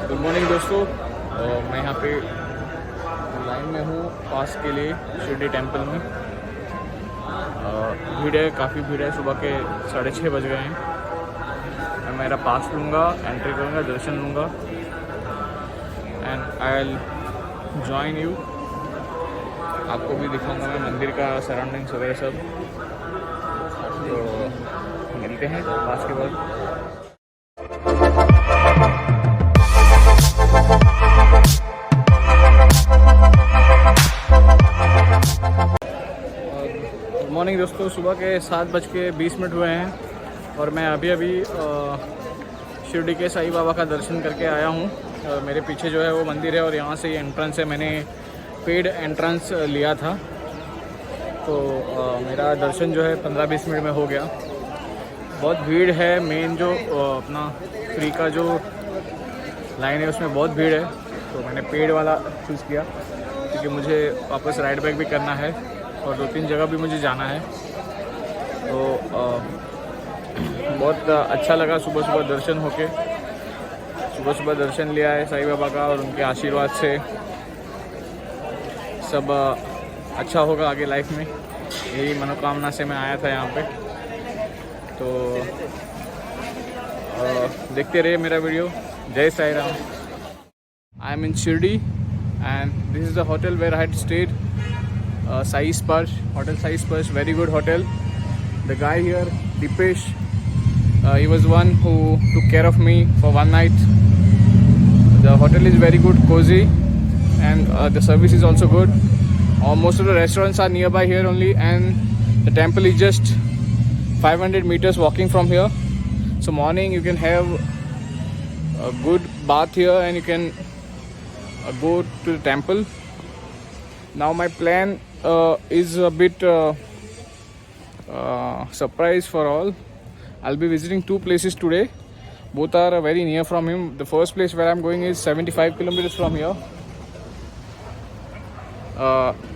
Good morning दोस्तों। मैं यहाँ पे लाइन में हूँ पास के लिए शिरडी टेम्पल में। भीड़ है, काफ़ी भीड़ है। सुबह के 6:30 बज गए हैं। मैं मेरा पास लूँगा, एंट्री करूँगा, दर्शन लूँगा and I will join you. आपको भी दिखाऊँगा मैं मंदिर का सराउंडिंग्स वगैरह सब। तो मिलते हैं पास के बाद। गुड मॉर्निंग दोस्तों। सुबह के 7:20 हुए हैं और मैं अभी शिरडी के साईं बाबा का दर्शन करके आया हूँ। मेरे पीछे जो है वो मंदिर है और यहाँ से ये एंट्रेंस है। मैंने पेड एंट्रेंस लिया था, तो मेरा दर्शन जो है 15-20 मिनट में हो गया। बहुत भीड़ है। मेन जो अपना फ्री का जो लाइन है उसमें बहुत भीड़ है, तो मैंने पेड वाला चूज़ किया क्योंकि मुझे वापस राइड बैक भी करना है और 2-3 जगह भी मुझे जाना है। तो बहुत अच्छा लगा सुबह सुबह दर्शन होके। सुबह सुबह दर्शन लिया है साईं बाबा का और उनके आशीर्वाद से सब अच्छा होगा आगे लाइफ में। यही मनोकामना से मैं आया था यहाँ पे। तो देखते रहिए मेरा वीडियो। जय Sai Ram. I am in Shirdi and this is the hotel where I had stayed, Sai Sparsh, Hotel Sai Sparsh, very good hotel. The guy here, Dipesh, he was one who took care of me for one night. The hotel is very good, cozy, and the service is also good. Most of the restaurants are nearby here only, and the temple is just 500 meters walking from here. So morning you can have a good bath here and you can go to the temple. Now my plan is a bit surprise for all. I'll be visiting 2 places today. Both are very near from him. The first place where I'm going is 75 kilometers from here.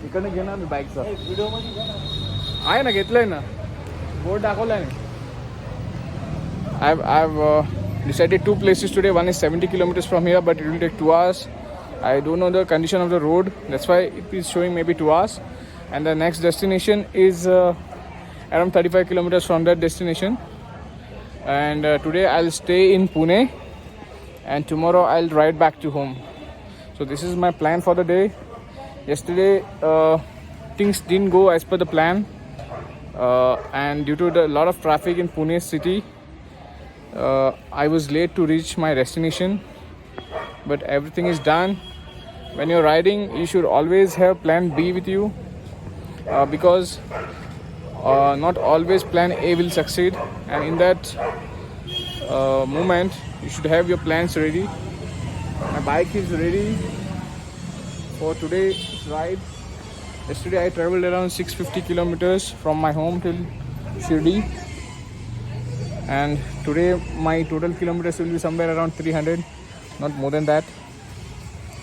इकडनं घे ना मी बाईकचा. आहे ना, घेतलंय ना, board दाखवलाय ना. I've decided 2 places today. One is 70 kilometers from here, but it will take 2 hours. I don't know the condition of the road, that's why it is showing maybe 2 hours. And the next destination is around 35 kilometers from that destination. And today I'll stay in Pune and tomorrow I'll ride back to home. So this is my plan for the day. Yesterday things didn't go as per the plan, and due to a lot of traffic in Pune city, I was late to reach my destination. But everything is done. When you're riding, you should always have plan B with you, because not always plan A will succeed, and in that moment you should have your plans ready. My bike is ready for today's ride. Yesterday I traveled around 650 kilometers from my home till Shirdi, and today my total kilometers will be somewhere around 300, not more than that.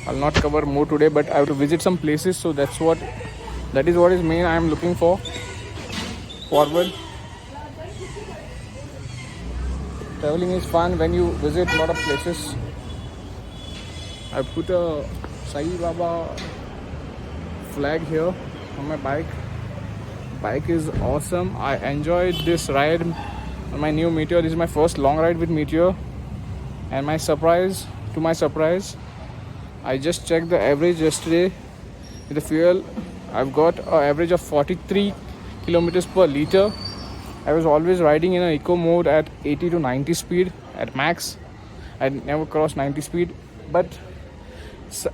I'll not cover more today, but I have to visit some places, so that is what is main I am looking for forward. Traveling is fun when you visit a lot of places. I put a Sai Baba flag here on my bike. Bike is awesome. I enjoyed this ride on my new Meteor. This is my first long ride with Meteor, and my surprise, I just checked the average yesterday with the fuel. I've got an average of 43 kilometers per liter. I was always riding in an eco mode at 80 to 90 speed at max. I never crossed 90 speed, but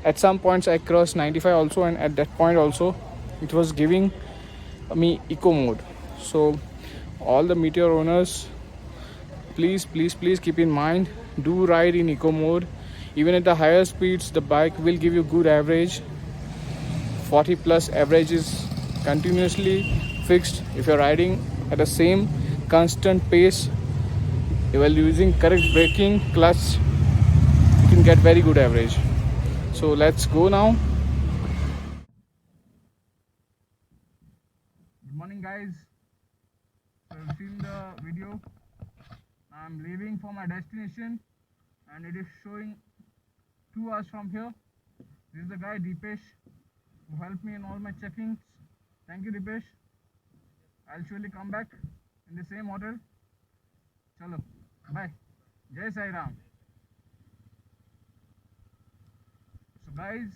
at some points I crossed 95 also, and at that point also it was giving me eco mode. So all the Meteor owners, please keep in mind, do ride in eco mode. Even at the higher speeds, the bike will give you good average. 40 plus average is continuously fixed. If you're riding at the same constant pace, while using correct braking, clutch, you can get very good average. So let's go now. Good morning guys. So you've seen the video. I'm leaving for my destination and it is showing 2 hours from here. This is the guy Deepesh who helped me in all my checkings. Thank you, Deepesh. I'll surely come back in the same hotel. Chalo, bye. Jai Sai Ram. So guys,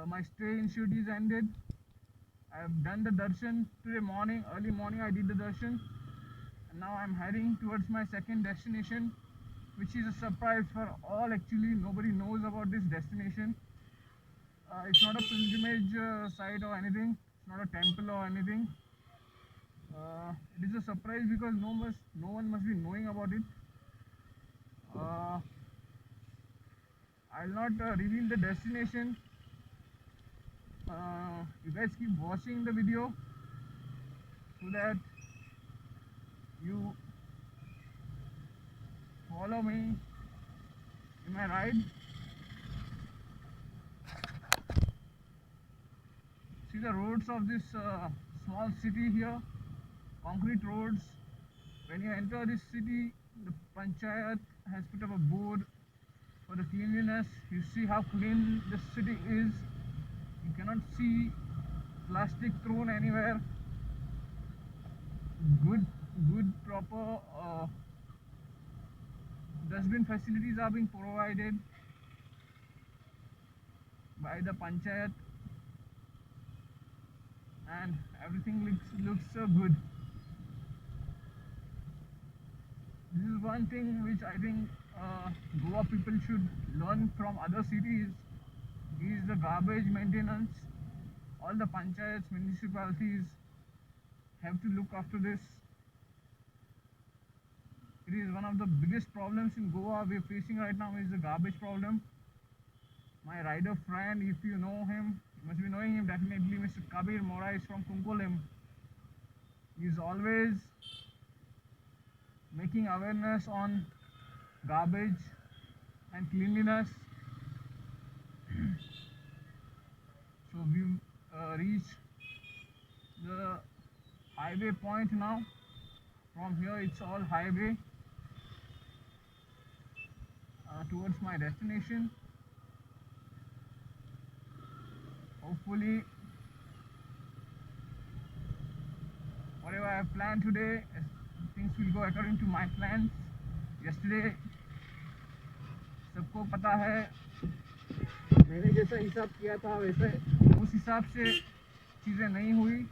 my stay in Shirdi is ended. I have done the darshan today morning, early morning I did the darshan, and now I'm heading towards my second destination, which is a surprise for all. Actually, nobody knows about this destination. It's not a pilgrimage site or anything. It's not a temple or anything. It is a surprise because no one must be knowing about it. I'll not reveal the destination. You guys keep watching the video so that you follow me in my ride. See the roads of this small city here, concrete roads. When you enter this city, the Panchayat has put up a board for the cleanliness. You see how clean this city is. You cannot see plastic thrown anywhere. Good proper dustbin facilities are being provided by the Panchayat, and everything looks so good. This is one thing which I think Goa people should learn from other cities. Is the garbage maintenance. All the panchayats, municipalities have to look after this. It is one of the biggest problems in Goa we are facing right now is the garbage problem. My rider friend, if you know him, you must be knowing him definitely, Mr. Kabir Morais from Kunkolim. He is always making awareness on garbage and cleanliness. So we've reached the highway point now. From here it's all highway towards my destination. Hopefully whatever I have planned today, things will go according to my plans. Yesterday सबको पता है मैंने जैसा हिसाब किया था वैसे उस हिसाब से चीज़ें नहीं हुई,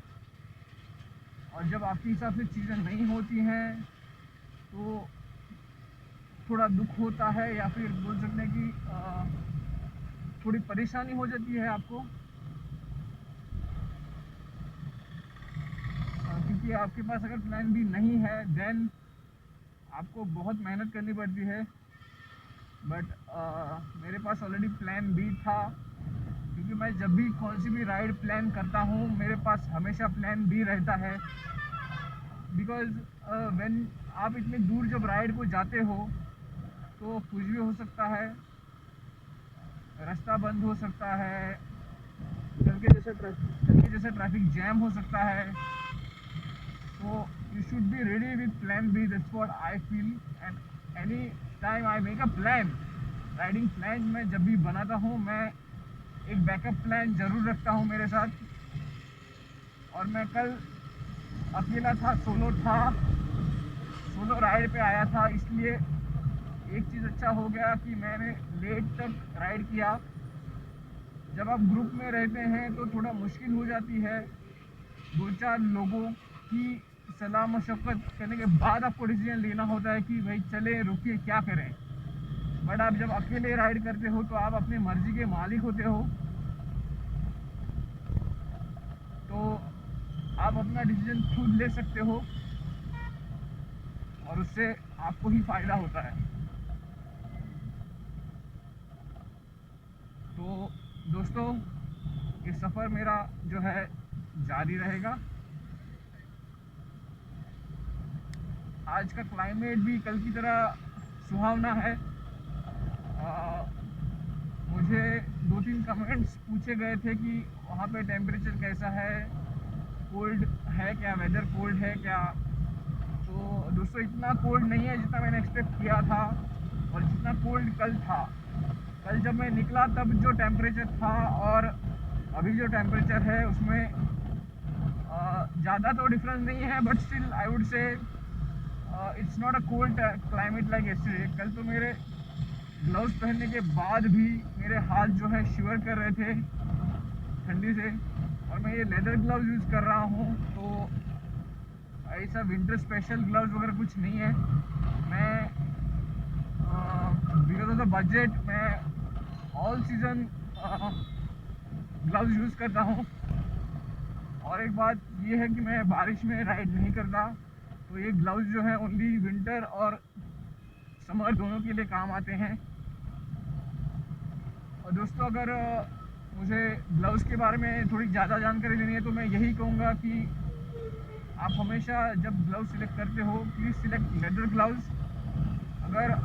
और जब आपके हिसाब से चीज़ें नहीं होती हैं तो थोड़ा दुख होता है, या फिर बोल सकते हैं कि थोड़ी परेशानी हो जाती है आपको, क्योंकि आपके पास अगर प्लान बी नहीं है देन आपको बहुत मेहनत करनी पड़ती है। बट मेरे पास ऑलरेडी प्लान बी था, क्योंकि मैं जब भी कौन सी भी राइड प्लान करता हूँ मेरे पास हमेशा प्लान बी रहता है। बिकॉज व्हेन आप इतने दूर जब राइड को जाते हो तो कुछ भी हो सकता है, रास्ता बंद हो सकता है, कल के जैसे ट्रैफिक जैम हो सकता है। So you should be ready with plan B. That's what I feel. And any time I make a plan, riding plan मैं जब भी बनाता हूँ मैं एक बैकअप प्लान ज़रूर रखता हूँ मेरे साथ। और मैं कल अकेला था, सोलो राइड पे आया था, इसलिए एक चीज़ अच्छा हो गया कि मैंने लेट तक राइड किया। जब आप ग्रुप में रहते हैं तो थोड़ा मुश्किल हो जाती है, 2-4 लोगों की सलाह मशक्क़त करने के बाद आपको डिसीजन लेना होता है कि भाई चले रुकिए क्या करें। बट आप जब अकेले राइड करते हो तो आप अपनी मर्ज़ी के मालिक होते हो, तो आप अपना डिसीजन खुद ले सकते हो और उससे आपको ही फ़ायदा होता है। तो दोस्तों ये सफ़र मेरा जो है जारी रहेगा। आज का क्लाइमेट भी कल की तरह सुहावना है। मुझे 2-3 कमेंट्स पूछे गए थे कि वहाँ पे टेम्परेचर कैसा है, कोल्ड है क्या, वेदर कोल्ड है क्या। तो दोस्तों इतना कोल्ड नहीं है जितना मैंने एक्सपेक्ट किया था और जितना कोल्ड कल था। कल जब मैं निकला तब जो टेम्परेचर था और अभी जो टेम्परेचर है उसमें ज़्यादा तो डिफरेंस नहीं है, but still I would say it's not a cold climate like yesterday. कल तो मेरे ग्लव्स पहनने के बाद भी मेरे हाथ जो है शिवर कर रहे थे ठंडी से, और मैं ये लेदर ग्लव्स यूज़ कर रहा हूँ। तो ऐसा विंटर स्पेशल ग्लव्स वगैरह कुछ नहीं है। मैं बिकॉज ऑफ द बजट मैं ऑल सीज़न ग्लव्स यूज़ करता हूँ। और एक बात ये है कि मैं बारिश में राइड नहीं करता, तो ये ग्लव्स जो है ओनली विंटर और समर दोनों के लिए काम आते हैं। और दोस्तों, अगर मुझे ग्लव्स के बारे में थोड़ी ज़्यादा जानकारी लेनी है तो मैं यही कहूँगा कि आप हमेशा जब ग्लव्स सिलेक्ट करते हो प्लीज़ सिलेक्ट लेदर ग्लव्स। अगर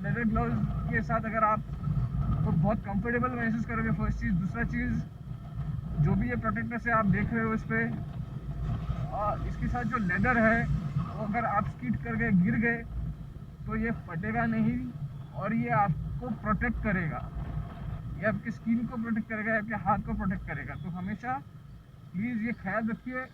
लेदर ग्लव्स के साथ अगर आप तो बहुत कंफर्टेबल महसूस करोगे, फर्स्ट चीज़। दूसरा चीज़, जो भी ये प्रोटेक्टर से आप देख रहे हो इस पर, इसके साथ जो लेदर है वो अगर आप स्किड करके गिर गए तो ये फटेगा नहीं और ये आपको प्रोटेक्ट करेगा। ये आपकी स्किन को प्रोटेक्ट करेगा, आपके हाथ को प्रोटेक्ट करेगा। तो हमेशा प्लीज़ ये ख्याल रखिए।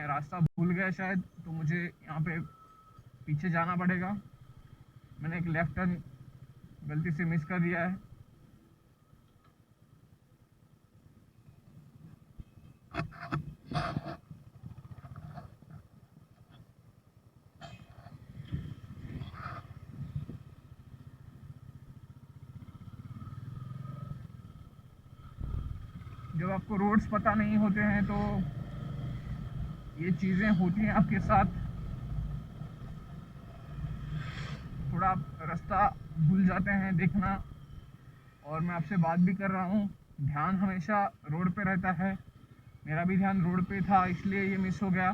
रास्ता भूल गया शायद, तो मुझे यहाँ पे पीछे जाना पड़ेगा। मैंने एक लेफ्ट टर्न गलती से मिस कर दिया है। जब आपको रोड्स पता नहीं होते हैं तो ये चीज़ें होती हैं आपके साथ। थोड़ा आप रास्ता भूल जाते हैं देखना, और मैं आपसे बात भी कर रहा हूँ। ध्यान हमेशा रोड पे रहता है। मेरा भी ध्यान रोड पे था, इसलिए ये मिस हो गया।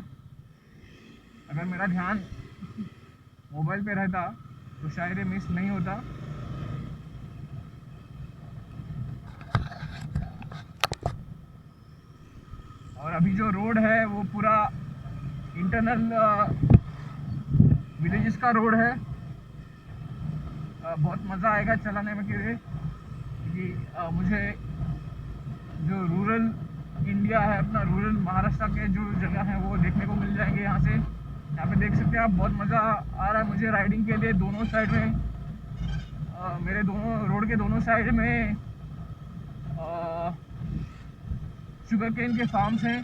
अगर मेरा ध्यान मोबाइल पे रहता तो शायद ये मिस नहीं होता। और अभी जो रोड है वो पूरा इंटरनल विलेजेस का रोड है। बहुत मज़ा आएगा चलाने में, क्योंकि मुझे जो रूरल इंडिया है, अपना रूरल महाराष्ट्र के जो जगह हैं वो देखने को मिल जाएंगे यहाँ से। यहाँ पे देख सकते हैं आप, बहुत मज़ा आ रहा है मुझे राइडिंग के लिए। दोनों साइड में मेरे दोनों रोड के दोनों साइड में शुगर केन के फार्म्स हैं,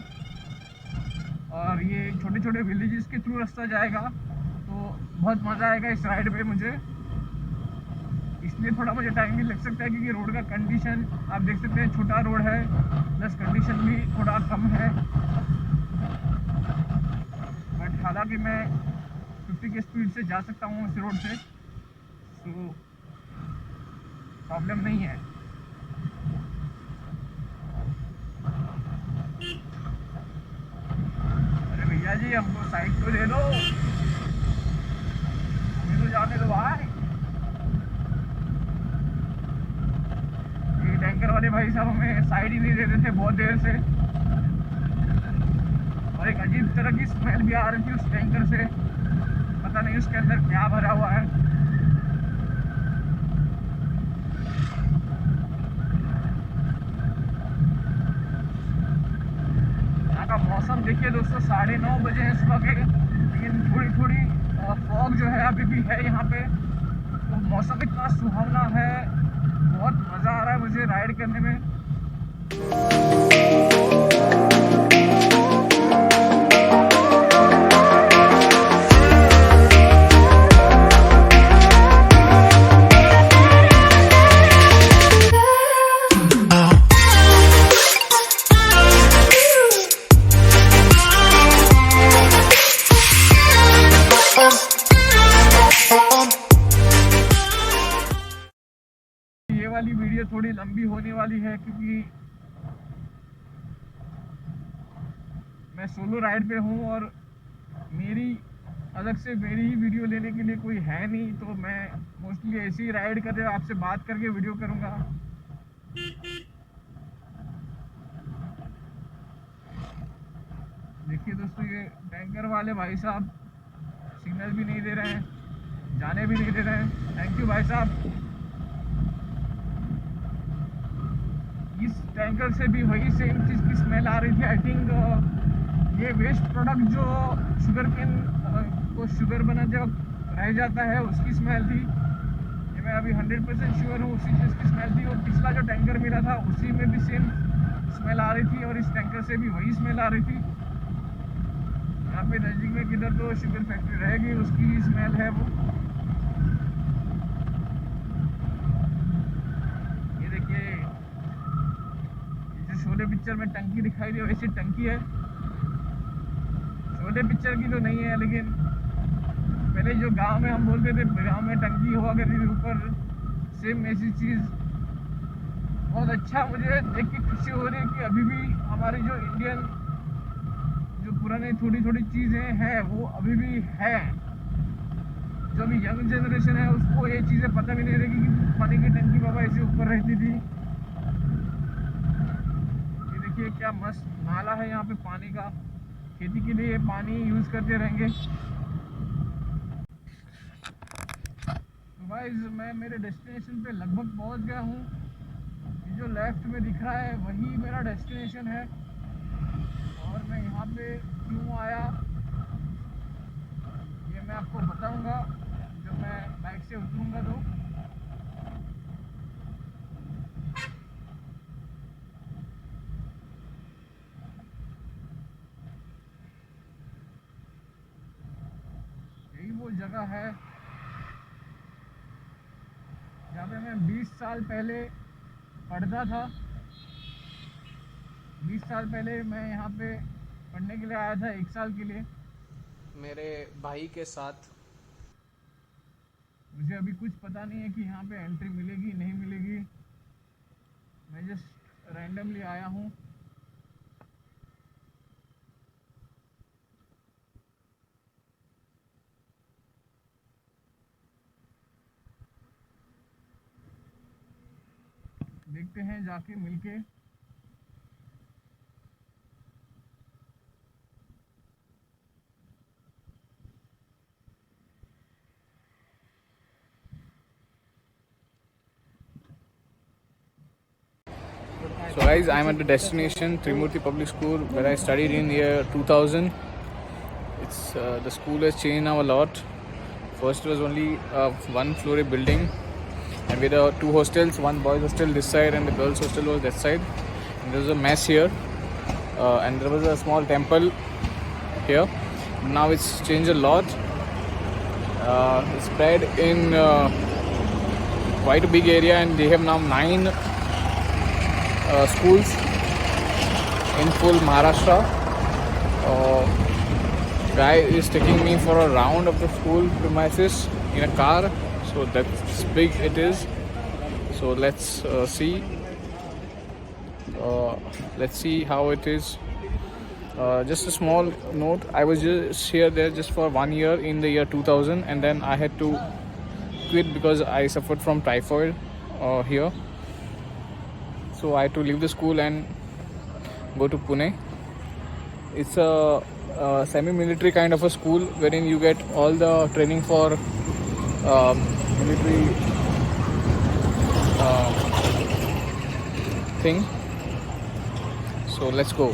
और ये छोटे छोटे विलेजेस के थ्रू रास्ता जाएगा। तो बहुत मज़ा आएगा इस राइड पे मुझे। इस इसलिए थोड़ा मुझे टाइम भी लग सकता है, क्योंकि रोड का कंडीशन आप देख सकते हैं, छोटा रोड है प्लस कंडीशन भी थोड़ा कम है। बट हालांकि मैं 50 की स्पीड से जा सकता हूँ इस रोड से, तो प्रॉब्लम नहीं है। अरे भैया जी, हमको साइड तो दे दो, हमें तो जाने दो भाई। ये टैंकर वाले भाई साहब हमें साइड ही नहीं दे रहे थे बहुत देर से, और एक अजीब तरह की स्मेल भी आ रही थी उस टैंकर से, पता नहीं उसके अंदर क्या भरा हुआ है। यहाँ का मौसम देखिए दोस्तों, 9:30 बजे हैं सुबह के, लेकिन थोड़ी थोड़ी फॉग जो है अभी भी है यहाँ पे। तो मौसम इतना सुहावना है, बहुत मज़ा आ रहा है मुझे राइड करने में। ये वाली वीडियो थोड़ी लंबी होने वाली है, क्योंकि मैं सोलो राइड पे हूँ और मेरी अलग से मेरी ही वीडियो लेने के लिए कोई है नहीं, तो मैं मोस्टली ऐसे ही राइड करके आपसे बात करके वीडियो करूँगा। देखिए दोस्तों, ये टैंकर वाले भाई साहब सिग्नल भी नहीं दे रहे हैं, जाने भी नहीं दे रहे हैं। थैंक यू भाई साहब। इस टैंकर से भी वही सेम चीज़ की स्मेल आ रही थी। आई थिंक ये वेस्ट प्रोडक्ट जो शुगर केन को शुगर बना जब रह जाता है उसकी स्मेल थी। ये मैं अभी 100% श्योर हूँ, उसी चीज़ की स्मेल थी। और पिछला जो टैंकर मिला था उसी में भी सेम स्मेल आ रही थी, और इस टैंकर से भी वही स्मेल आ रही थी। यहाँ पे नज़दीक में किधर तो शुगर फैक्ट्री रहेगी, उसकी ही स्मेल है वो। ये देखिए, शोले पिक्चर में टंकी दिखाई दी वैसी टंकी है। शोले पिक्चर की तो नहीं है, लेकिन पहले जो गांव में हम बोलते थे गांव में टंकी हुआ करती थी ऊपर, सेम ऐसी चीज़। बहुत अच्छा, मुझे देख के खुशी हो रही है कि अभी भी हमारी जो इंडियन जो पुरानी थोड़ी थोड़ी चीज़ें हैं वो अभी भी है। जो अभी यंग जनरेशन है उसको ये चीज़ें पता भी नहीं रहेगी कि पानी की टंकी बाबा ऐसे ऊपर रहती थी। ये क्या मस्त नाला है यहाँ पे पानी का, खेती के लिए पानी यूज़ करते रहेंगे। तो गाइस, मैं मेरे डेस्टिनेशन पे लगभग पहुँच गया हूँ। ये जो लेफ्ट में दिख रहा है वही मेरा डेस्टिनेशन है। और मैं यहाँ पे क्यों आया ये मैं आपको बताऊँगा जब मैं बाइक से उतरूँगा। तो वो जगह है जहाँ पे मैं 20 साल पहले पढ़ता था। 20 साल पहले मैं यहाँ पे पढ़ने के लिए आया था 1 साल के लिए मेरे भाई के साथ। मुझे अभी कुछ पता नहीं है कि यहाँ पे एंट्री मिलेगी नहीं मिलेगी। मैं जस्ट रैंडमली आया हूँ। देखते हैं जाके मिलके। So guys, I'm at the destination Trimurti Public School where I studied in year 2000. It's the school has changed now a lot. First it was only one floor building, and with two hostels, one boys hostel this side and the girls hostel was that side. And there was a mess here, and there was a small temple here. Now it's changed a lot. It's spread in quite a big area, and they have now 9 schools in full Maharashtra. Guy is taking me for a round of the school premises in a car, so that's big it is. So let's see. Let's see how it is. Just a small note, I was just here there just for 1 year in the year 2000, and then I had to quit because I suffered from typhoid here. So I had to leave the school and go to Pune. It's a semi-military kind of a school wherein you get all the training for military thing. So let's go.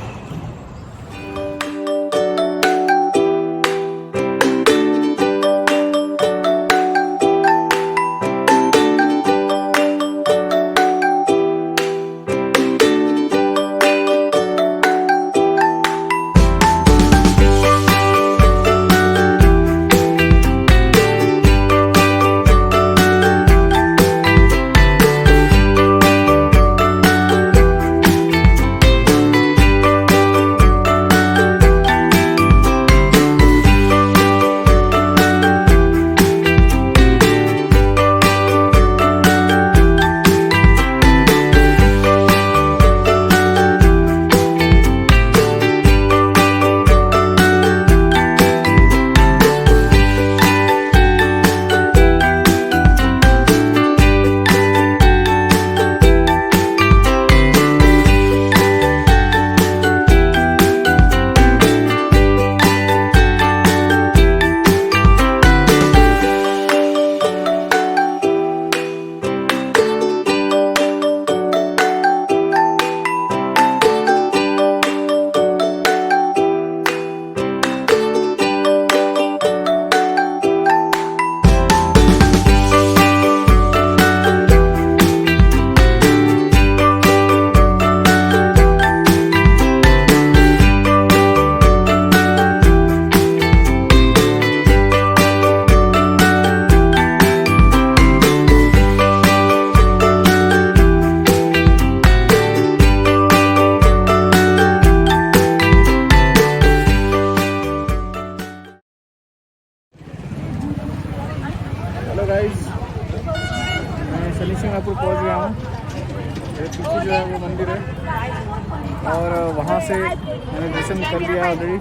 Hello guys, मैं Shani Singapore पहुंच गया हूँ। मेरे पीछे जो है वो मंदिर है और वहाँ से मैंने दर्शन कर लिया ऑलरेडी।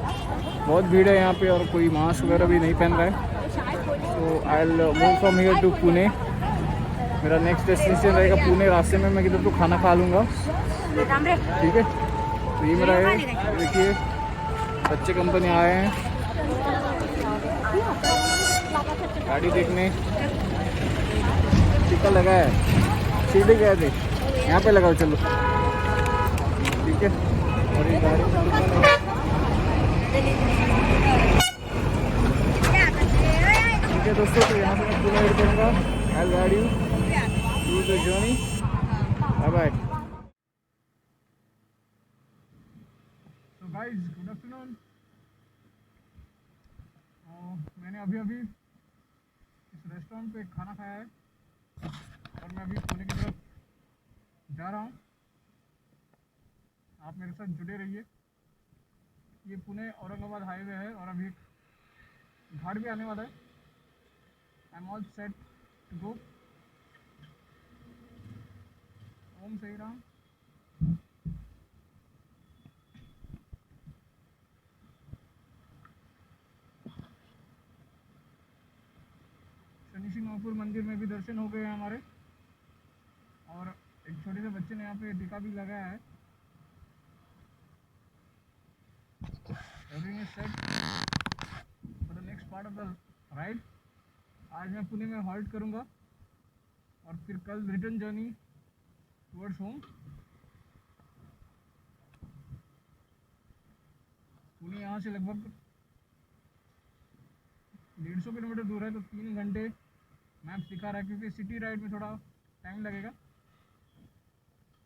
बहुत भीड़ है यहाँ पे और कोई मास्क वगैरह भी नहीं पहन रहा है। तो I will move from here to Pune. मेरा नेक्स्ट डेस्टिनेशन रहेगा पुणे। रास्ते में मैं किधर तो खाना खा लूँगा, ठीक है। तो ये मेरा है, देखिए बच्चे कंपनी आए हैं गाड़ी देखने। टिक्का लगा है, सीधे गए थे, यहाँ पे लगाओ चलो, ठीक है। और ये गाड़ी ठीक है दोस्तों। तो यहाँ से मैं पुणे एड करूँगा। I will guide you through the journey. Bye bye. तो गाइस, गुड आफ्टरनून। मैंने अभी इस रेस्टोरेंट पे खाना खाया है और मैं अभी पुणे की तरफ जा रहा हूँ। आप मेरे साथ जुड़े रहिए। ये पुणे औरंगाबाद हाईवे है और अभी घाट भी आने वाला है। I am all set to go. Om सही राम। शनि सिंगापुर मंदिर में भी दर्शन हो गए हैं हमारे और एक छोटे से बच्चे ने यहाँ पे टीका भी लगाया है। Everything is set for the next part of the ride. आज मैं पुणे में हॉल्ट करूँगा और फिर कल return journey towards home. Pune यहाँ से लगभग 150 किलोमीटर दूर है, तो 3 घंटे मैप्स दिखा रहा है क्योंकि सिटी राइड में थोड़ा टाइम लगेगा।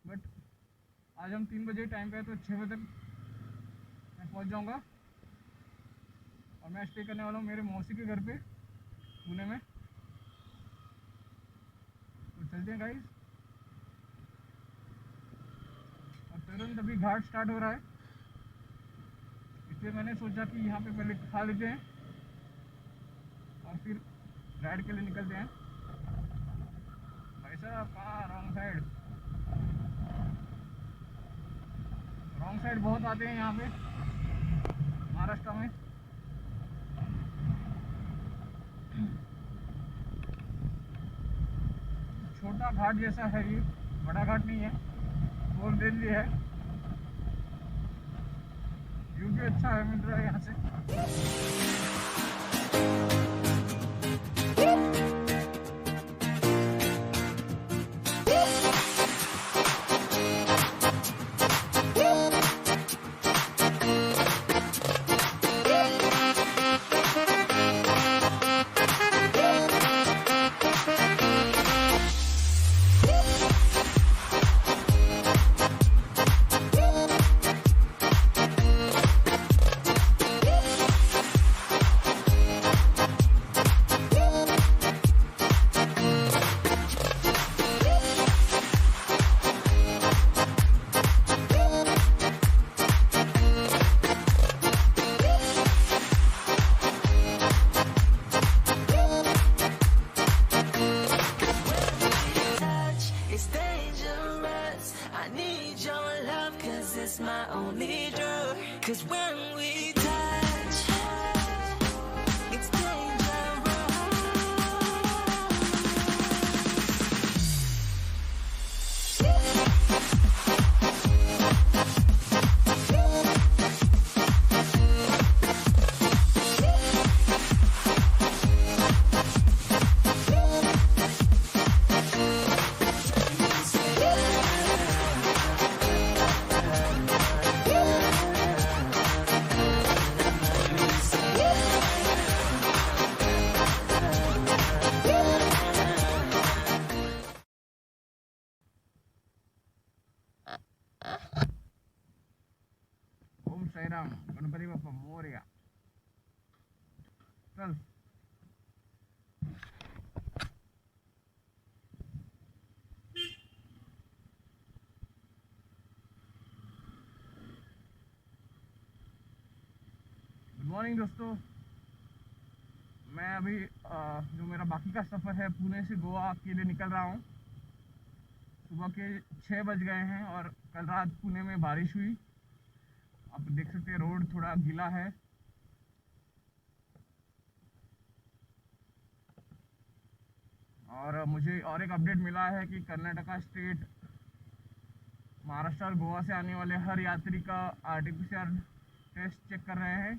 बट आज हम 3 बजे टाइम पे है, तो 6 बजे तक मैं पहुंच जाऊंगा। और मैं स्टे करने वाला हूँ मेरे मौसी के घर पे पुणे में। तो चलते हैं गाइस। और तुरंत अभी घाट स्टार्ट हो रहा है, इसलिए मैंने सोचा कि यहाँ पे पहले खा लेते हैं और फिर राइड के लिए निकलते हैं। भाई साहब कहाँ, रॉन्ग साइड बहुत आते हैं यहाँ पे महाराष्ट्र में। छोटा घाट जैसा है ये, बड़ा घाट नहीं है, 4 लेन भी है। व्यू भी अच्छा है, मिल रहा है यहाँ से। It's dangerous. I need your love, cause it's my only drug. Cause when we touch, it's dangerous. ओम साई राम, गणपति बाप्पा मोरया। चल गुड मॉर्निंग दोस्तों। मैं अभी जो मेरा बाकी का सफ़र है पुणे से गोवा के लिए निकल रहा हूँ। सुबह के 6 बज गए हैं और कल रात पुणे में बारिश हुई। आप देख सकते हैं रोड थोड़ा गीला है। और मुझे और एक अपडेट मिला है कि कर्नाटका स्टेट महाराष्ट्र और गोवा से आने वाले हर यात्री का आरटीपीसीआर टेस्ट चेक कर रहे हैं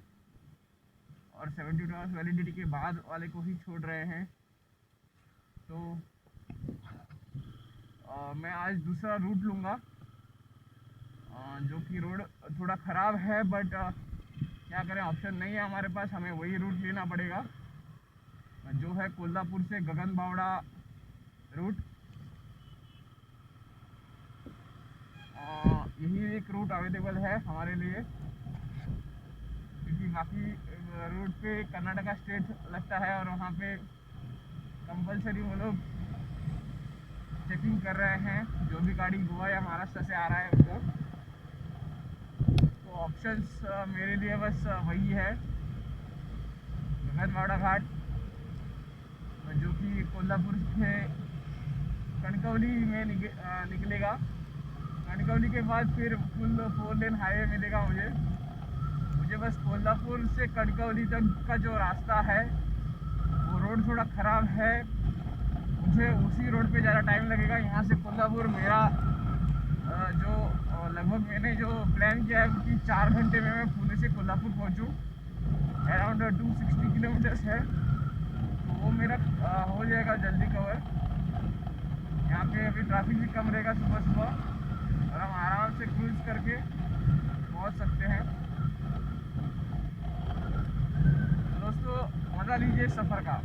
और 72 आवर्स वैलिडिटी के बाद वाले को ही छोड़ रहे हैं। तो मैं आज दूसरा रूट लूँगा, जो कि रोड थोड़ा ख़राब है, बट क्या करें, ऑप्शन नहीं है हमारे पास, हमें वही रूट लेना पड़ेगा जो है कोल्हापुर से गगनबावड़ा रूट। यही एक रूट अवेलेबल है हमारे लिए, क्योंकि बाकी रूट पे कर्नाटका स्टेट लगता है और वहाँ पे कंपलसरी वो लोग चेकिंग कर रहे हैं जो भी गाड़ी गोवा या महाराष्ट्र से आ रहा है उनको। तो ऑप्शंस मेरे लिए बस वही है, गगनबावड़ा घाट जो कि कोल्हापुर से कणकवली में निकलेगा। कणकवली के बाद फिर फुल 4 लेन हाईवे मिलेगा मुझे बस कोल्हापुर से कणकवली तक का जो रास्ता है वो रोड थोड़ा ख़राब है, मुझे उसी रोड पे ज़्यादा टाइम लगेगा। यहाँ से कोल्हापुर मेरा जो लगभग मैंने जो प्लान किया है कि 4 घंटे में मैं पुणे से कोल्हापुर पहुँचूँ। अराउंड 260 किलोमीटर्स है, तो वो मेरा हो जाएगा जल्दी कवर। यहाँ पे अभी ट्रैफिक भी कम रहेगा सुबह सुबह और हम आराम से क्रूज करके पहुँच सकते हैं। दोस्तों मज़ा लीजिए सफ़र का।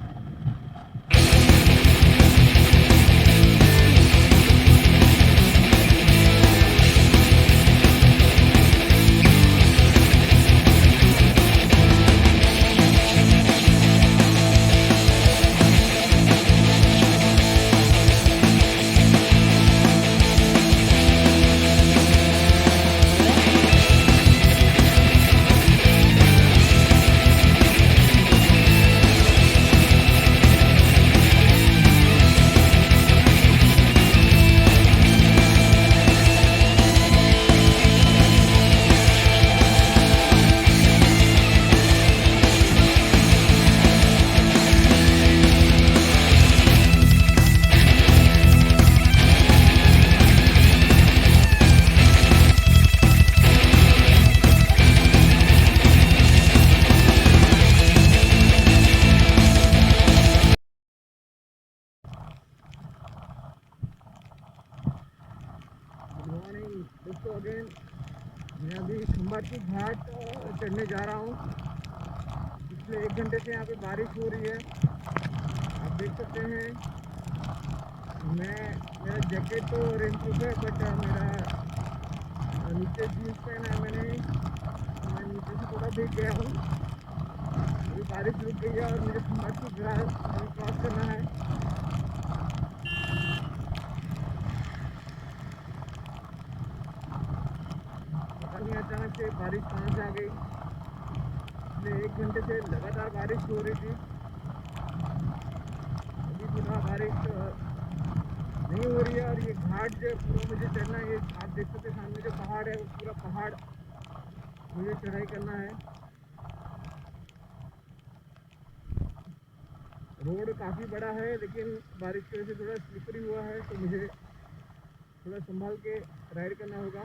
मैं अभी खम्बाती घाट चढ़ने जा रहा हूँ। पिछले 1 घंटे से यहाँ पे बारिश हो रही है, आप देख सकते हैं। मेरा जैकेट तो रेन प्रूफ है, बट मेरा नीचे जीन्स पहना है मैंने, मैं नीचे से थोड़ा भीग गया हूँ। अभी बारिश रुक गई है और मुझे खम्बाती घाट क्रॉस करना है। पता नहीं अचानक से बारिश कहाँ से आ गई। पिछले 1 घंटे से लगातार बारिश हो रही थी, अभी थोड़ा बारिश नहीं हो रही है। और ये घाट जो पूरा मुझे चढ़ना है, ये आप देख सकते हैं सामने जो पहाड़ है, वो पूरा पहाड़ मुझे चढ़ाई करना है। रोड काफ़ी बड़ा है, लेकिन बारिश की वजह से थोड़ा स्लिपरी हुआ है, तो मुझे थोड़ा संभाल के राइड करना होगा।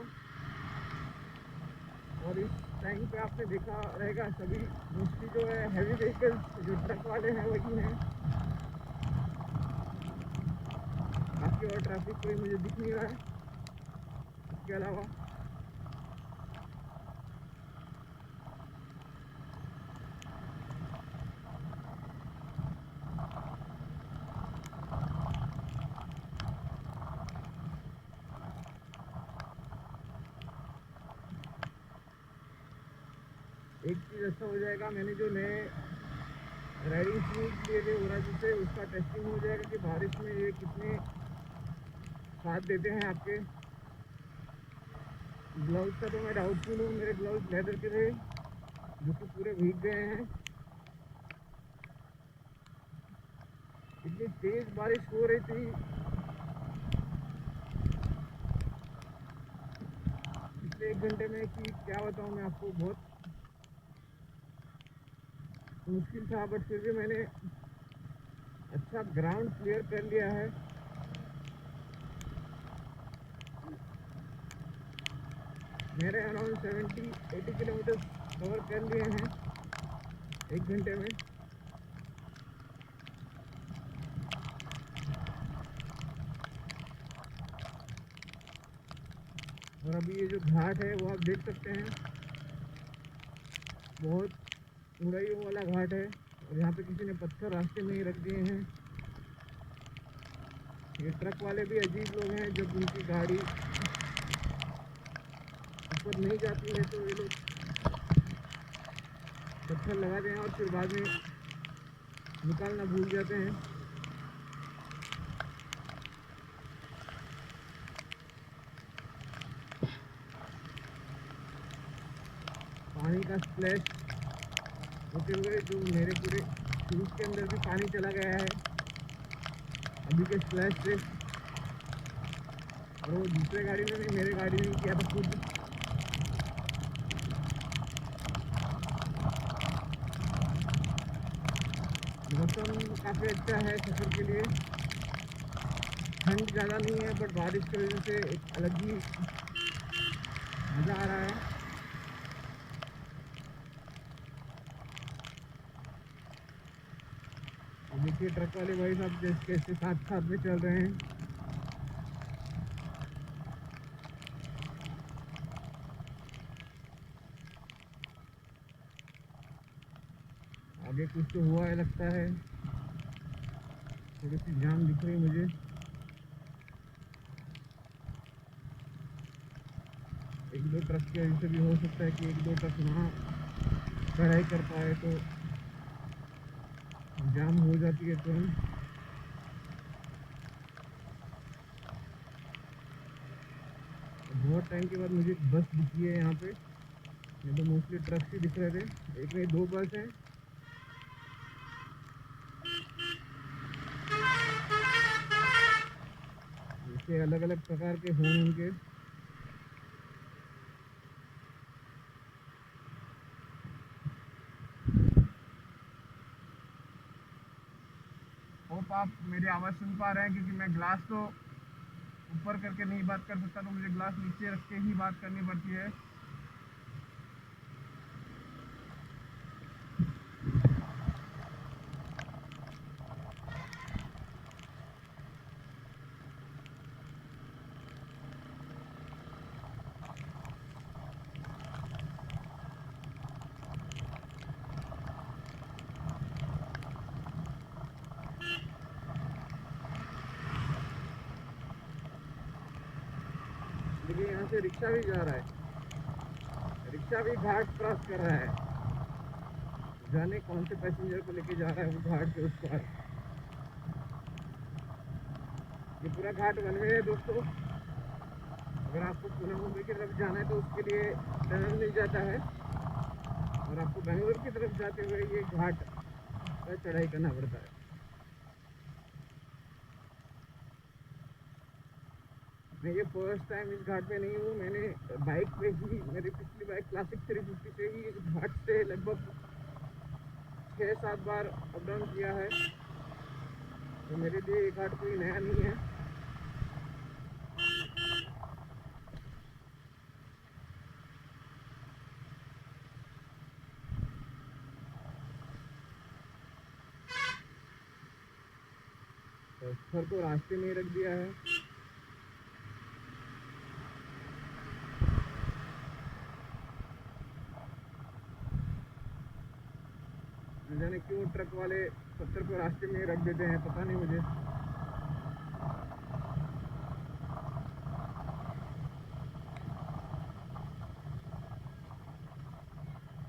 और इस टाइम पे आपने देखा रहेगा, सभी मोस्टली जो है हैवी व्हीकल्स, जो ट्रक वाले हैं वही हैं। बाकी और ट्रैफिक कोई मुझे दिख नहीं रहा है इसके अलावा। एक चीज़ अच्छा हो जाएगा, मैंने जो नए राइडिंग शूज़ लिए थे ओराजी से, उसका टेस्टिंग हो जाएगा कि बारिश में ये कितने साथ देते हैं आपके। ग्लव्स का तो मैं डाउटफुल हूँ, मेरे ग्लव्स लेदर के थे जो कि पूरे भीग गए हैं। इतनी तेज़ बारिश हो रही थी, पिछले 1 घंटे में, कि क्या बताऊँ मैं आपको, बहुत मुश्किल था। बट फिर भी मैंने अच्छा ग्राउंड क्लियर कर लिया है। मेरे अराउंड 70-80 किलोमीटर कवर कर लिए हैं 1 घंटे में। और अभी ये जो घाट है वो आप देख सकते हैं, बहुत ऊंचाइयों वाला घाट है। और यहाँ पे किसी ने पत्थर रास्ते में ही रख दिए हैं। ये ट्रक वाले भी अजीब लोग हैं, जब उनकी गाड़ी ऊपर नहीं जाती है तो ये लोग पत्थर लगा दें और फिर बाद में निकालना भूल जाते हैं। पानी का स्प्लैश होते हुए जो मेरे पूरे शूज़ के अंदर भी पानी चला गया है अभी के स्प्लैश से। और वो दूसरे गाड़ी में नहीं, मेरे गाड़ी में किया था खुद। मौसम काफ़ी अच्छा है सफ़र के लिए, ठंड ज़्यादा नहीं है, बट बारिश की वजह से एक अलग ही मज़ा आ रहा है। देखिए ट्रक वाले भाई साहब कैसे साथ साथ में चल रहे हैं। आगे कुछ तो हुआ है लगता है, थोड़ी सी जाम दिख रही मुझे। एक दो ट्रक की वजह से भी हो सकता है कि एक दो ट्रक वहाँ चढ़ाई कर पाए तो जाम हो जाती है तुरंत। बहुत टाइम के बाद मुझे बस दिखी है यहाँ पे, ये तो मोस्टली ट्रक्स ही दिख रहे थे। एक नहीं, 2 बस हैं। इसके अलग अलग प्रकार के हों उनके। होप आप मेरी आवाज़ सुन पा रहे हैं, क्योंकि मैं ग्लास तो ऊपर करके नहीं बात कर सकता, तो मुझे ग्लास नीचे रख के ही बात करनी पड़ती है। से रिक्शा भी जा रहा है, रिक्शा भी घाट क्रॉस कर रहा है। जाने कौन से पैसेंजर को लेके जा रहा है वो घाट के उस पार। ये पूरा घाट वन वे है दोस्तों। अगर आपको पुणे मुंबई की तरफ जाना है तो उसके लिए टनल मिल जाता है, और आपको बेंगलोर की तरफ जाते हुए ये घाट पर चढ़ाई करना पड़ता है। मैं ये फर्स्ट टाइम इस घाट पे नहीं हूँ। मैंने बाइक पे ही, मेरी पिछली बाइक क्लासिक 350 से ही इस घाट से लगभग 6-7 बार अप डाउन किया है, तो मेरे लिए ये घाट कोई नया नहीं है। पत्थर को रास्ते में ही रख दिया है। न जाने क्यों ट्रक वाले पत्थर को रास्ते में ही रख देते हैं, पता नहीं मुझे।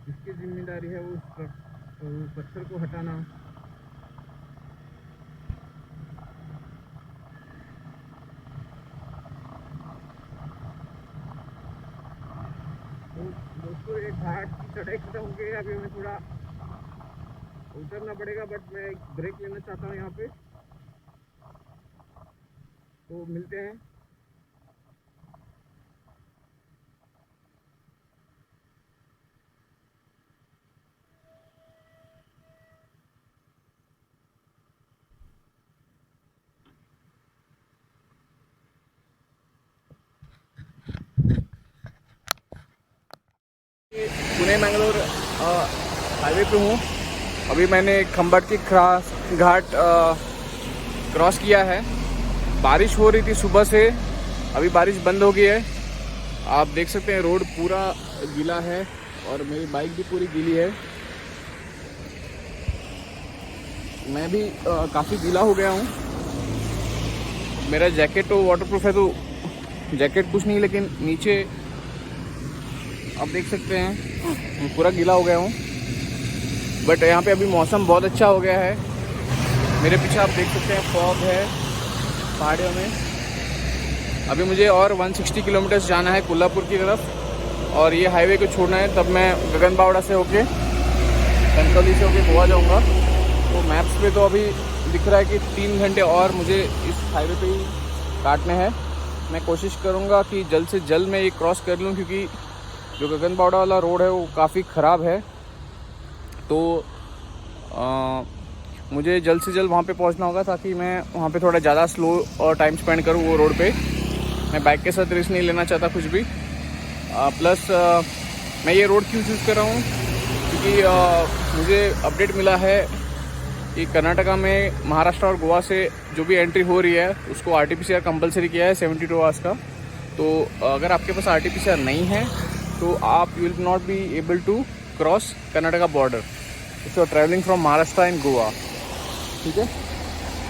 जिसकी जिम्मेदारी है वो उस पत्थर को हटाना। तो दोस्तों एक घाट की चढ़ाई खत्म हो गई, अभी हमें थोड़ा उतरना पड़ेगा, बट मैं एक ब्रेक लेना चाहता हूँ यहाँ पे। तो मिलते हैं। पुणे मैंगलोर हाईवे पे हूँ। अभी मैंने खंबाट की घाट क्रॉस किया है। बारिश हो रही थी सुबह से, अभी बारिश बंद हो गई है। आप देख सकते हैं रोड पूरा गीला है और मेरी बाइक भी पूरी गीली है। मैं भी काफ़ी गीला हो गया हूँ। मेरा जैकेट तो वाटरप्रूफ है, तो जैकेट कुछ नहीं, लेकिन नीचे आप देख सकते हैं मैं पूरा गीला हो गया हूँ। बट यहाँ पे अभी मौसम बहुत अच्छा हो गया है। मेरे पीछे आप देख सकते हैं फॉग है पहाड़ियों में। अभी मुझे और 160 किलोमीटर जाना है कोल्हापुर की तरफ, और ये हाईवे को छोड़ना है। तब मैं गगनबावड़ा से होके, कनकौली से होके गोवा जाऊँगा। तो मैप्स पे तो अभी दिख रहा है कि 3 घंटे और मुझे इस हाईवे पे ही काटने हैं। मैं कोशिश करूँगा कि जल्द से जल्द मैं ये क्रॉस कर लूँ, क्योंकि जो गगनबावड़ा वाला रोड है वो काफ़ी ख़राब है। तो मुझे जल्द से जल्द वहाँ पे पहुँचना होगा, ताकि मैं वहाँ पे थोड़ा ज़्यादा स्लो और टाइम स्पेंड करूँ वो रोड पे। मैं बाइक के साथ रिस्क नहीं लेना चाहता कुछ भी। प्लस मैं ये रोड क्यों चूज़ कर रहा हूँ, क्योंकि मुझे अपडेट मिला है कि कर्नाटका में महाराष्ट्र और गोवा से जो भी एंट्री हो रही है उसको RT-PCR कंपलसरी किया है 72 आवर्स का। तो अगर आपके पास RT-PCR नहीं है तो आप you will not be able to cross Karnataka border if you are travelling from Maharashtra and Goa. ठीक है,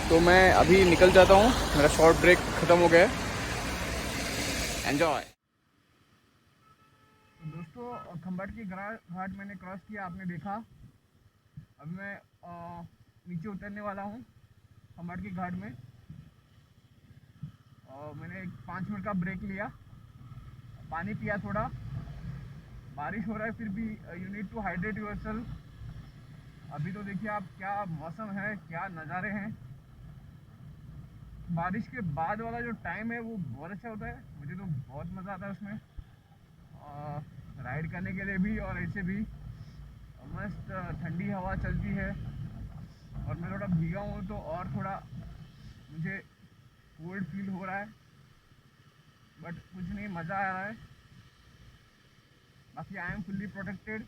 तो मैं अभी निकल जाता हूँ, मेरा शॉर्ट ब्रेक ख़त्म हो गया है। एन्जॉय। दोस्तों खंबाट की घाट मैंने क्रॉस किया, आपने देखा। अब मैं नीचे उतरने वाला हूँ खंबाट की घाट में। मैंने 5 मिनट का ब्रेक लिया, पानी पिया थोड़ा। बारिश हो रहा है फिर भी you need to hydrate yourself. अभी तो देखिए आप क्या मौसम है, क्या नज़ारे हैं। बारिश के बाद वाला जो टाइम है वो बहुत अच्छा होता है, मुझे तो बहुत मज़ा आता है उसमें, राइड करने के लिए भी और ऐसे भी। मस्त ठंडी हवा चलती है और मैं थोड़ा भीगा हूँ तो और थोड़ा मुझे कोल्ड फील हो रहा है, बट कुछ नहीं, मज़ा आ रहा है। बाकी आई एम फुल्ली प्रोटेक्टेड।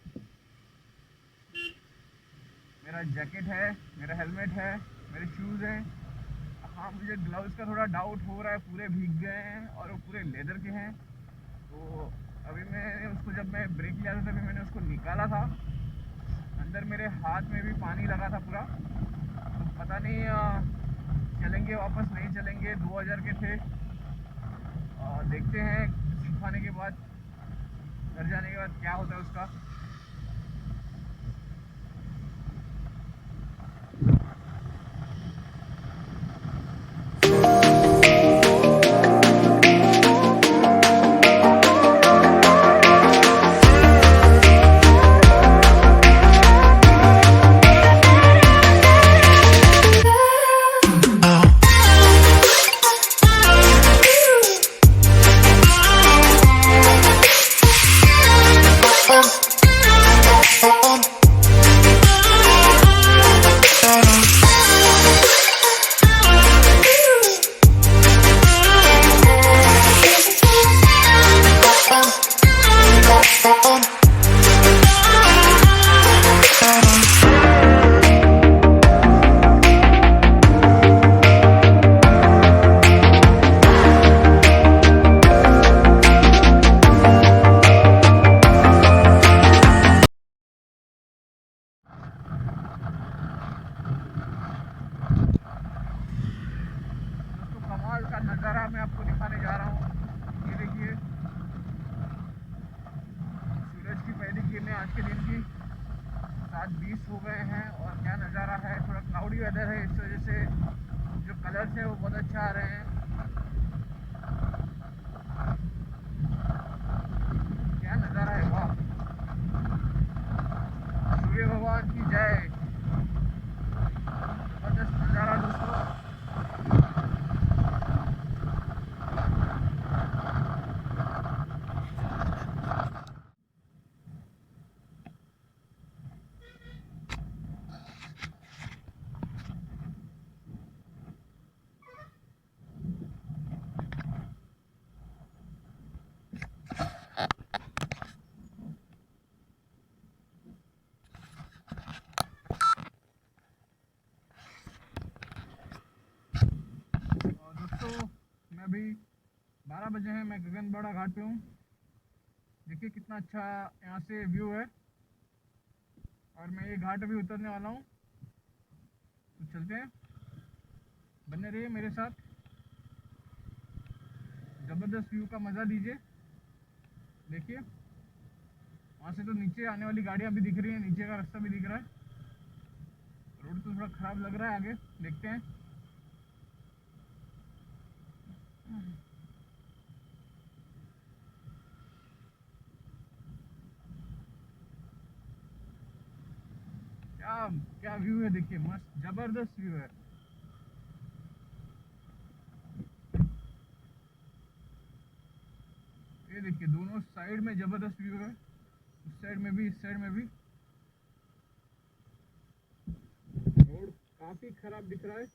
मेरा जैकेट है, मेरा हेलमेट है, मेरे शूज़ हैं। हाँ, मुझे ग्लव्स का थोड़ा डाउट हो रहा है, पूरे भीग गए हैं और वो पूरे लेदर के हैं। तो अभी मैंने उसको, जब मैं ब्रेक लिया था तभी मैंने उसको निकाला था, अंदर मेरे हाथ में भी पानी लगा था पूरा। तो पता नहीं चलेंगे वापस, नहीं चलेंगे। 2000 के थे, देखते हैं खाने के बाद, घर जाने के बाद क्या होता है उसका। दोस्तों कमाल का नज़ारा मैं आपको दिखाने जा रहा हूँ। ये देखिए सूरज की पहली किरणें आज के दिन की 7:20 हो गए हैं और क्या नज़ारा है। थोड़ा क्लाउडी वेदर है, इस वजह से जो कलर्स है वो बहुत अच्छा आ रहे हैं। क्या नज़ारा है, वाह। सूर्य भगवान की जय। जबरदस्त नज़ारा दोस्तों। और दोस्तों मैं अभी 12 बजे हैं, मैं गगनबाड़ा घाट पे हूँ। देखिए कितना अच्छा यहाँ से व्यू है और मैं ये घाट अभी उतरने वाला हूँ। तो चलते हैं, बने रहिए मेरे साथ, ज़बरदस्त व्यू का मज़ा लीजिए। देखिए वहाँ से तो नीचे आने वाली गाड़ियाँ भी दिख रही हैं, नीचे का रास्ता भी दिख रहा है। रोड तो थोड़ा ख़राब लग रहा है, आगे देखते हैं। क्या क्या व्यू है, देखिए मस्त ज़बरदस्त व्यू है। ये देखिए दोनों साइड में ज़बरदस्त व्यू है, उस साइड में भी, इस साइड में भी। रोड काफ़ी ख़राब दिख रहा है।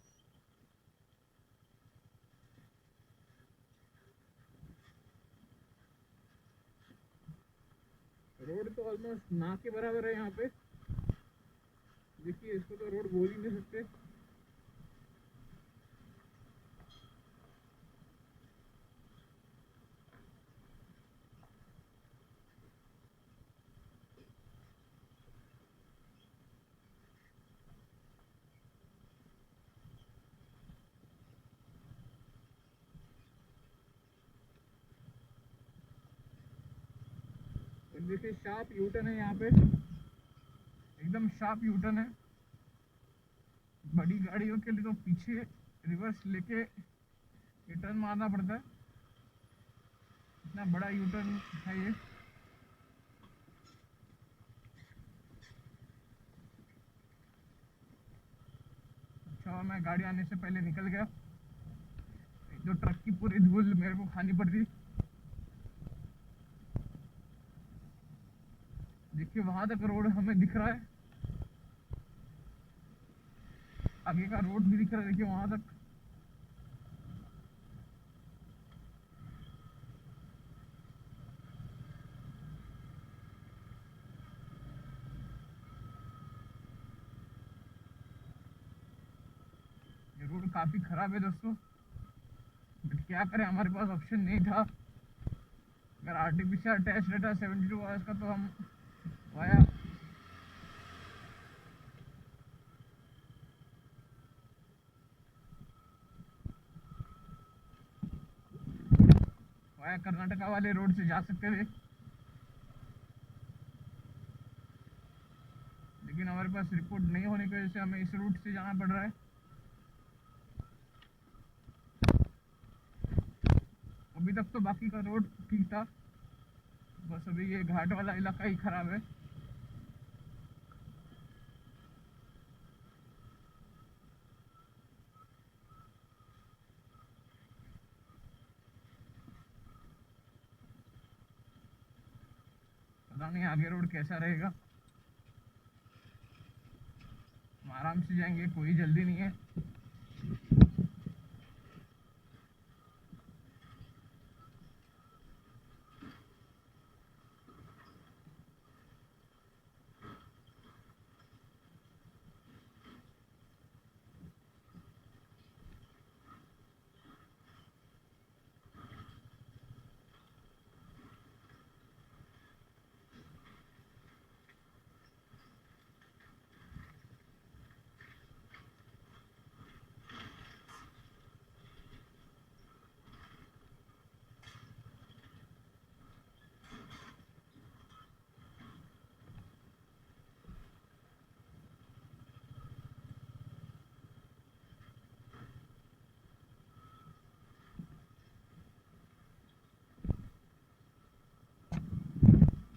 रोड तो ऑलमोस्ट ना के बराबर है यहाँ पे। देखिए इसको तो रोड बोल ही नहीं सकते। और देखिए शार्प यूटर्न है यहाँ पे, एकदम शार्प यूटर्न है। बड़ी गाड़ियों के लिए तो पीछे रिवर्स लेके ये टर्न मारना पड़ता है, इतना बड़ा यूटर्न है ये। अच्छा मैं गाड़ी आने से पहले निकल गया, जो ट्रक की पूरी धूल मेरे को खानी पड़ती। देखिए वहां तक रोड हमें दिख रहा है, आगे का रोड भी दिख रहा है, देखिए वहां तक। ये रोड काफी खराब है दोस्तों, बट क्या करें, हमारे पास ऑप्शन नहीं था। अगर आर्टिफिशियल टेस्ट रहता 72 आवर्स का तो हम वाया वाया कर्नाटका वाले रोड से जा सकते थे, लेकिन हमारे पास रिपोर्ट नहीं होने की वजह से हमें इस रूट से जाना पड़ रहा है। अभी तक तो बाकी का रोड ठीक था, बस अभी ये घाट वाला इलाका ही खराब है। पता नहीं आगे रोड कैसा रहेगा। हम आराम से जाएंगे, कोई जल्दी नहीं है।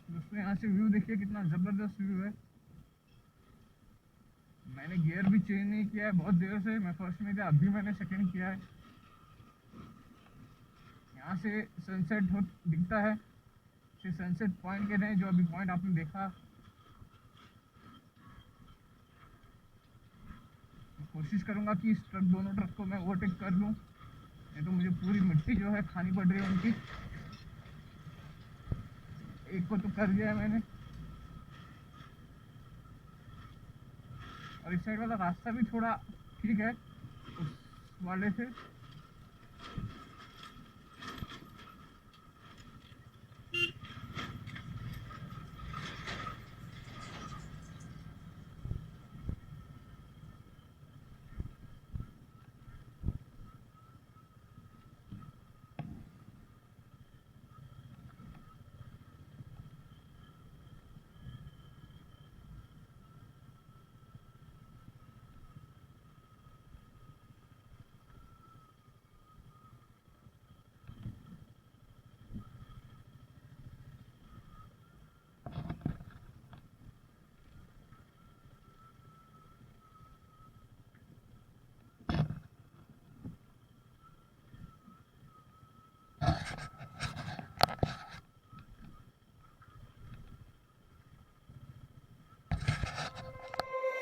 दोस्तों यहाँ से व्यू देखिए, कितना ज़बरदस्त व्यू है। मैंने गियर भी चेंज नहीं किया है बहुत देर से, मैं फर्स्ट में था, अभी मैंने सेकंड किया है। यहाँ से सनसेट हो दिखता है, इसे सनसेट पॉइंट कहते हैं, जो अभी पॉइंट आपने देखा। कोशिश करूँगा कि इस दोनों ट्रक को मैं ओवरटेक कर लूँ, नहीं तो मुझे पूरी मिट्टी जो है खानी पड़ रही है उनकी। एक को तो कर दिया है मैंने, और इस साइड वाला रास्ता भी थोड़ा ठीक है उस वाले से।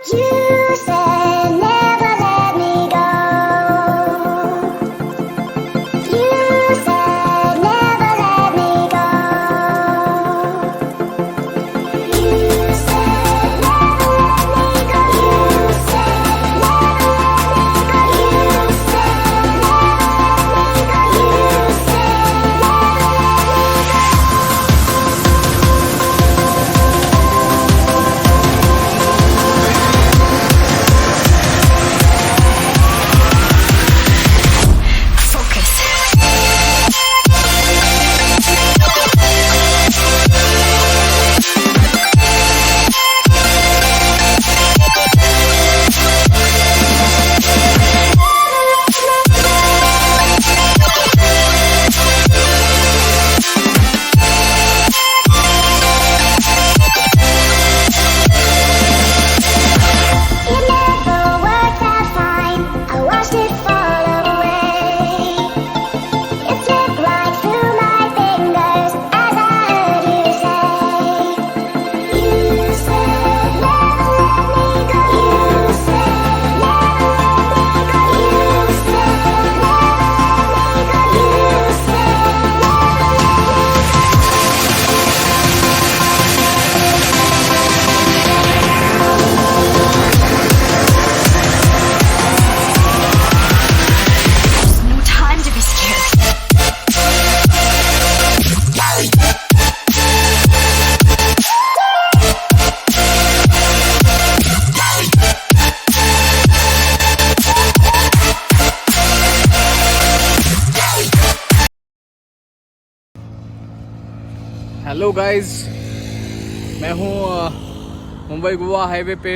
You said never let me go. You said never let me go. You said never let me go. You said never let me go. You said never let me go. You said never let me go. Hello guys, मैं हूँ Mumbai Goa highway पे।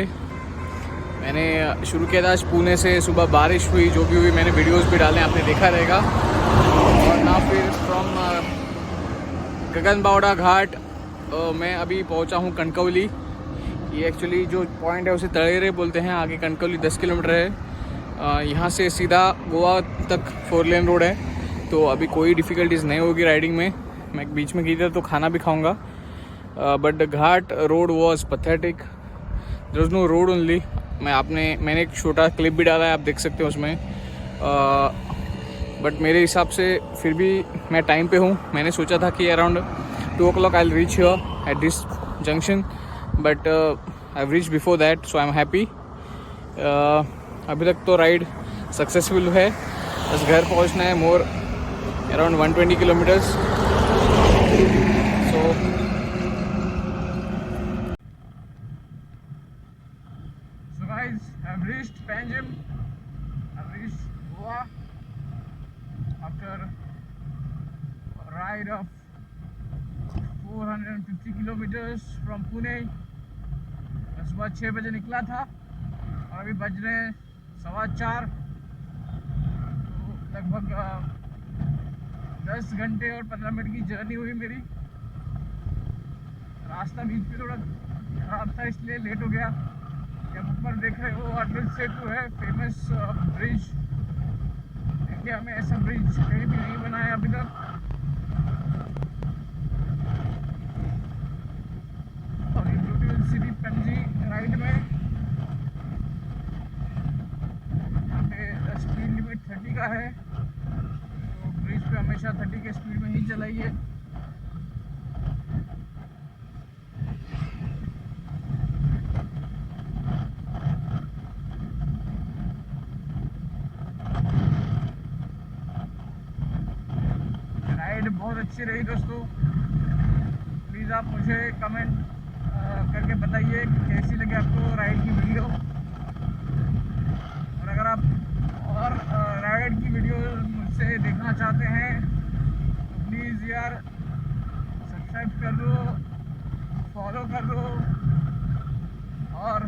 मैंने शुरू किया था आज पुणे से। सुबह बारिश हुई, जो भी हुई मैंने वीडियोस भी डाले, आपने देखा रहेगा। और ना फिर फ्रॉम गगनबावड़ा घाट मैं अभी पहुँचा हूँ कनकवली। ये एक्चुअली जो पॉइंट है उसे तळेरे बोलते हैं। आगे कनकवली 10 किलोमीटर है। यहाँ से सीधा गोवा तक 4 लेन रोड है, तो अभी कोई डिफ़िकल्टीज नहीं होगी राइडिंग में। मैं बीच में किधर तो खाना भी खाऊंगा, but the ghat road was pathetic. There was no road only. मैंने एक छोटा क्लिप भी डाला है, आप देख सकते हो उसमें। बट मेरे हिसाब से फिर भी मैं टाइम पे हूँ। मैंने सोचा था कि around 2 o'clock I will reach here at this junction, but I have reach before that, so I am happy. अभी तक तो राइड सक्सेसफुल है। बस घर पहुँचना है, more around 120 kilometres. So guys, I've reached Panjim. I've reached Goa after a ride of 450 kilometers from Pune. मैं सुबह 6 बजे निकला था और अभी बज रहे हैं 4:15। तो लगभग 10 घंटे और 15 मिनट की जर्नी हुई मेरी। रास्ता बीच में थोड़ा खराब था, इसलिए लेट हो गया। जब ऊपर देख रहे हो अटल सेतु है, फेमस ब्रिज। इंडिया में ऐसा ब्रिज कहीं भी नहीं बना है अभी तक। और ये ब्यूटीफुल सिटी पणजी राइड में यहाँ पे स्पीड लिमिट 30 का है, तो ब्रिज पे हमेशा 30 के स्पीड में ही चलाइए। बहुत अच्छी रही दोस्तों। प्लीज़ आप मुझे कमेंट करके बताइए कि कैसी लगी आपको राइड की वीडियो। और अगर आप और राइड की वीडियो मुझसे देखना चाहते हैं तो प्लीज़ यार सब्सक्राइब कर दो, फॉलो कर दो और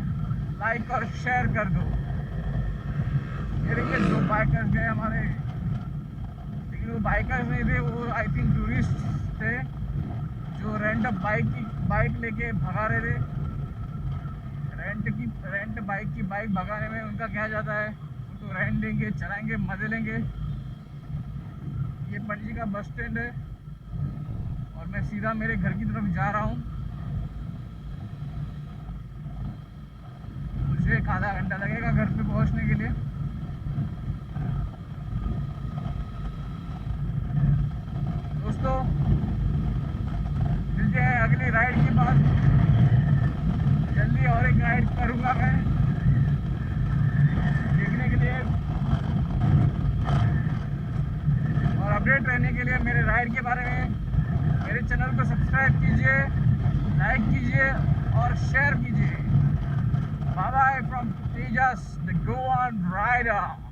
लाइक और शेयर कर दो। ये देखिए, 2 बाइकर्स गए हमारे, वो बाइकर्स नहीं थे, वो आई थिंक टूरिस्ट थे जो रेंट बाइक लेके भगा रहे थे। रेंट बाइक की बाइक भगाने में उनका क्या जाता है, वो तो रेंट देंगे, चलाएंगे, मज़े लेंगे। ये पणजी का बस स्टैंड है और मैं सीधा मेरे घर की तरफ जा रहा हूँ। मुझे 1 आधा घंटा लगेगा घर पे पहुँचने के लिए। दोस्तों मिलते हैं अगली राइड के बाद। जल्दी और एक राइड करूँगा मैं देखने के लिए, और अपडेट रहने के लिए मेरे राइड के बारे में मेरे चैनल को सब्सक्राइब कीजिए, लाइक कीजिए और शेयर कीजिए। Bye bye from Tejas the Goan rider.